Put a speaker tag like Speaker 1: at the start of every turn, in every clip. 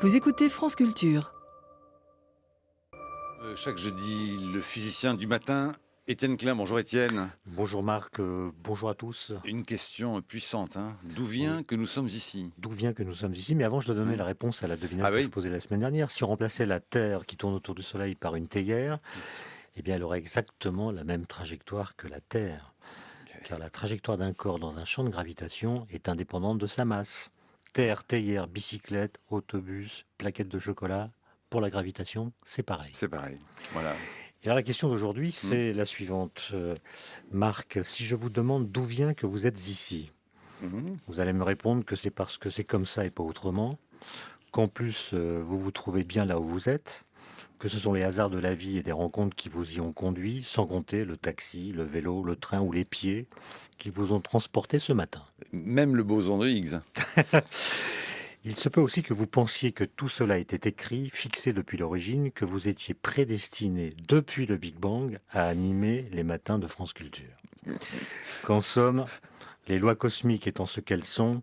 Speaker 1: Vous écoutez France Culture.
Speaker 2: Chaque jeudi, le physicien du matin, Étienne Klein. Bonjour Étienne.
Speaker 3: Bonjour Marc, bonjour à tous.
Speaker 2: Une question puissante, hein. D'où
Speaker 3: Oui.
Speaker 2: vient que nous sommes ici?
Speaker 3: D'où vient que nous sommes ici? Mais avant, je dois donner
Speaker 2: Hmm.
Speaker 3: la réponse à la devinette
Speaker 2: Ah
Speaker 3: que je
Speaker 2: oui.
Speaker 3: posais la semaine dernière. Si on remplaçait la Terre qui tourne autour du Soleil par une théière, eh bien, elle aurait exactement la même trajectoire que la Terre.
Speaker 2: Ok.
Speaker 3: Car la trajectoire d'un corps dans un champ de gravitation est indépendante de sa masse. Terre, théière, bicyclette, autobus, plaquette de chocolat, pour la gravitation, c'est pareil.
Speaker 2: C'est pareil. Voilà.
Speaker 3: Et alors la question d'aujourd'hui, c'est la suivante. Marc, si je vous demande d'où vient que vous êtes ici,
Speaker 2: Mhm.
Speaker 3: vous allez me répondre que c'est parce que c'est comme ça et pas autrement, qu'en plus vous vous trouvez bien là où vous êtes, que ce sont les hasards de la vie et des rencontres qui vous y ont conduit, sans compter le taxi, le vélo, le train ou les pieds qui vous ont transporté ce matin.
Speaker 2: Même le boson de Higgs.
Speaker 3: Il se peut aussi que vous pensiez que tout cela était écrit, fixé depuis l'origine, que vous étiez prédestiné depuis le Big Bang à animer les matins de France Culture. Qu'en somme, les lois cosmiques étant ce qu'elles sont,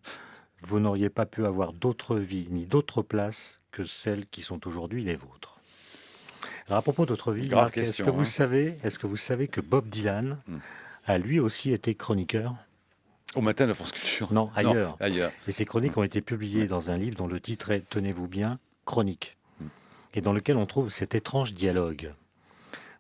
Speaker 3: vous n'auriez pas pu avoir d'autre vie ni d'autre place que celles qui sont aujourd'hui les vôtres. Alors à propos d'autre vie,
Speaker 2: Grave
Speaker 3: Marc,
Speaker 2: question,
Speaker 3: est-ce que vous savez que Bob Dylan a lui aussi été chroniqueur?
Speaker 2: Au matin de France Culture.
Speaker 3: Non, ailleurs.
Speaker 2: Ailleurs.
Speaker 3: Et ces chroniques ont été publiées dans un livre dont le titre est, tenez-vous bien, Chronique, et dans lequel on trouve cet étrange dialogue.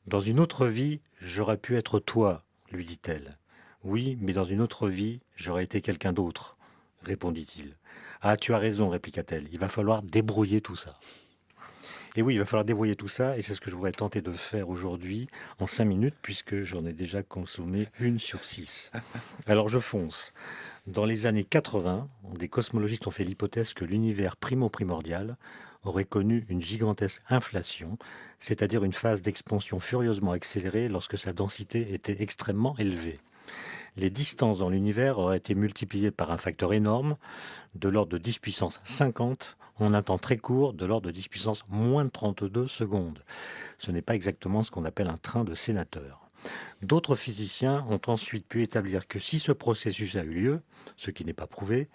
Speaker 3: Dans une autre vie, j'aurais pu être toi, lui dit-elle. Oui, mais dans une autre vie, j'aurais été quelqu'un d'autre, répondit-il. Ah, tu as raison, répliqua-t-elle. Il va falloir débrouiller tout ça. Et oui, il va falloir débrouiller tout ça, et c'est ce que je voudrais tenter de faire aujourd'hui, en 5 minutes, puisque j'en ai déjà consommé 1/6. Alors je fonce. Dans les années 80, des cosmologistes ont fait l'hypothèse que l'univers primo-primordial aurait connu une gigantesque inflation, c'est-à-dire une phase d'expansion furieusement accélérée lorsque sa densité était extrêmement élevée. Les distances dans l'univers auraient été multipliées par un facteur énorme, de l'ordre de 10 puissance 50, en un temps très court, de l'ordre de 10 puissance moins de 32 secondes. Ce n'est pas exactement ce qu'on appelle un train de sénateur. D'autres physiciens ont ensuite pu établir que si ce processus a eu lieu, ce qui n'est pas prouvé,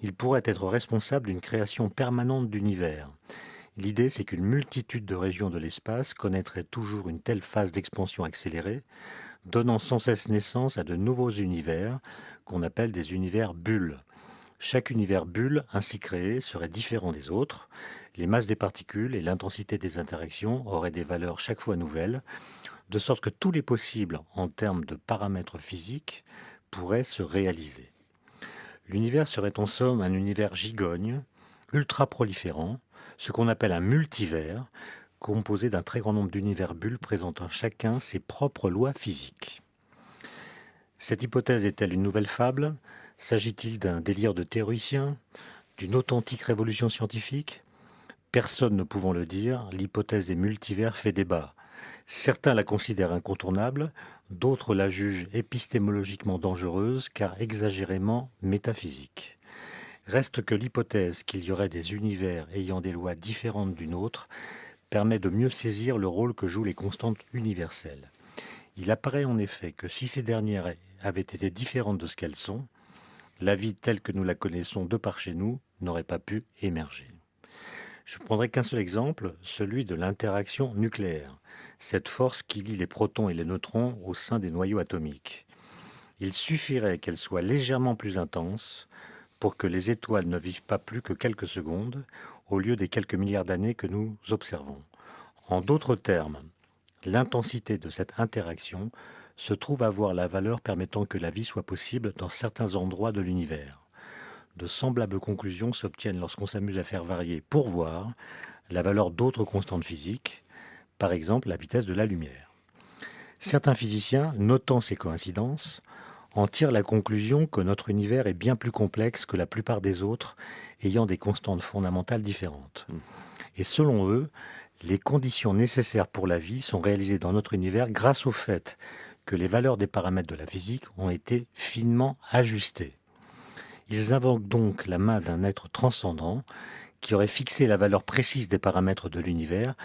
Speaker 3: il pourrait être responsable d'une création permanente d'univers. L'idée, c'est qu'une multitude de régions de l'espace connaîtraient toujours une telle phase d'expansion accélérée, donnant sans cesse naissance à de nouveaux univers, qu'on appelle des univers bulles. Chaque univers bulle ainsi créé serait différent des autres. Les masses des particules et l'intensité des interactions auraient des valeurs chaque fois nouvelles, de sorte que tous les possibles en termes de paramètres physiques pourraient se réaliser. L'univers serait en somme un univers gigogne, ultra proliférant, ce qu'on appelle un multivers, composé d'un très grand nombre d'univers bulles présentant chacun ses propres lois physiques. Cette hypothèse est-elle une nouvelle fable? S'agit-il d'un délire de théoricien? D'une authentique révolution scientifique? Personne ne pouvant le dire, l'hypothèse des multivers fait débat. Certains la considèrent incontournable, d'autres la jugent épistémologiquement dangereuse car exagérément métaphysique. Reste que l'hypothèse qu'il y aurait des univers ayant des lois différentes d'une autre permet de mieux saisir le rôle que jouent les constantes universelles. Il apparaît en effet que si ces dernières avaient été différentes de ce qu'elles sont, la vie telle que nous la connaissons de par chez nous n'aurait pas pu émerger. Je ne prendrai qu'un seul exemple, celui de l'interaction nucléaire, cette force qui lie les protons et les neutrons au sein des noyaux atomiques. Il suffirait qu'elle soit légèrement plus intense pour que les étoiles ne vivent pas plus que quelques secondes, au lieu des quelques milliards d'années que nous observons. En d'autres termes, l'intensité de cette interaction se trouve avoir la valeur permettant que la vie soit possible dans certains endroits de l'univers. De semblables conclusions s'obtiennent lorsqu'on s'amuse à faire varier, pour voir, la valeur d'autres constantes physiques, par exemple la vitesse de la lumière. Certains physiciens, notant ces coïncidences, en tirent la conclusion que notre univers est bien plus complexe que la plupart des autres, ayant des constantes fondamentales différentes. Et selon eux, les conditions nécessaires pour la vie sont réalisées dans notre univers grâce au fait que les valeurs des paramètres de la physique ont été finement ajustées. Ils invoquent donc la main d'un être transcendant qui aurait fixé la valeur précise des paramètres de l'univers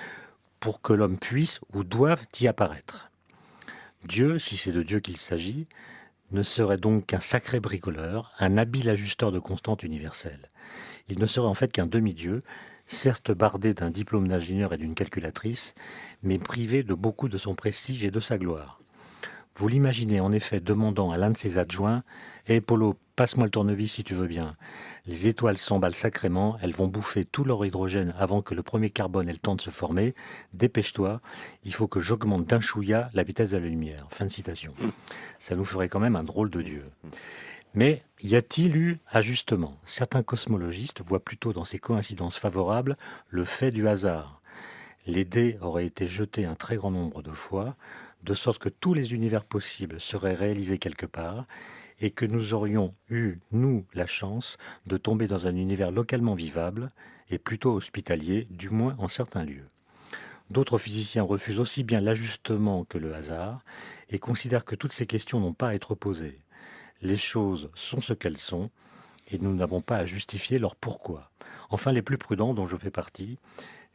Speaker 3: pour que l'homme puisse ou doive y apparaître. Dieu, si c'est de Dieu qu'il s'agit, ne serait donc qu'un sacré bricoleur, un habile ajusteur de constantes universelles. Il ne serait en fait qu'un demi-dieu, certes bardé d'un diplôme d'ingénieur et d'une calculatrice, mais privé de beaucoup de son prestige et de sa gloire. Vous l'imaginez en effet demandant à l'un de ses adjoints: «Hé Polo, passe-moi le tournevis si tu veux bien. Les étoiles s'emballent sacrément, elles vont bouffer tout leur hydrogène avant que le premier carbone ait le temps de se former. Dépêche-toi, il faut que j'augmente d'un chouïa la vitesse de la lumière.» Fin de citation. Ça nous ferait quand même un drôle de dieu. Mais y a-t-il eu ajustement? Certains cosmologistes voient plutôt dans ces coïncidences favorables le fait du hasard. Les dés auraient été jetés un très grand nombre de fois, de sorte que tous les univers possibles seraient réalisés quelque part, et que nous aurions eu, nous, la chance de tomber dans un univers localement vivable, et plutôt hospitalier, du moins en certains lieux. D'autres physiciens refusent aussi bien l'ajustement que le hasard, et considèrent que toutes ces questions n'ont pas à être posées. Les choses sont ce qu'elles sont, et nous n'avons pas à justifier leur pourquoi. Enfin, les plus prudents, dont je fais partie,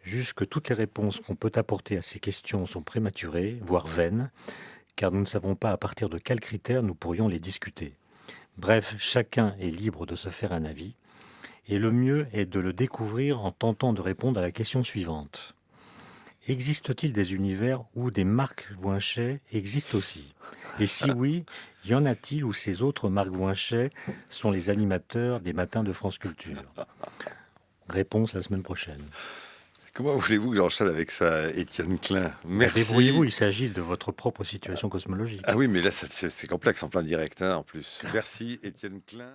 Speaker 3: jugent que toutes les réponses qu'on peut apporter à ces questions sont prématurées, voire vaines, car nous ne savons pas à partir de quels critères nous pourrions les discuter. Bref, chacun est libre de se faire un avis, et le mieux est de le découvrir en tentant de répondre à la question suivante. Existe-t-il des univers où des Marc Voinchet existent aussi? Et si oui, y en a-t-il où ces autres Marc Voinchet sont les animateurs des matins de France Culture? Réponse la semaine prochaine.
Speaker 2: Comment voulez-vous que j'enchaîne avec ça, Étienne Klein? Merci.
Speaker 3: Débrouillez-vous, il s'agit de votre propre situation cosmologique.
Speaker 2: Ah oui, mais là, c'est complexe en plein direct, hein, en plus. Merci, Étienne Klein.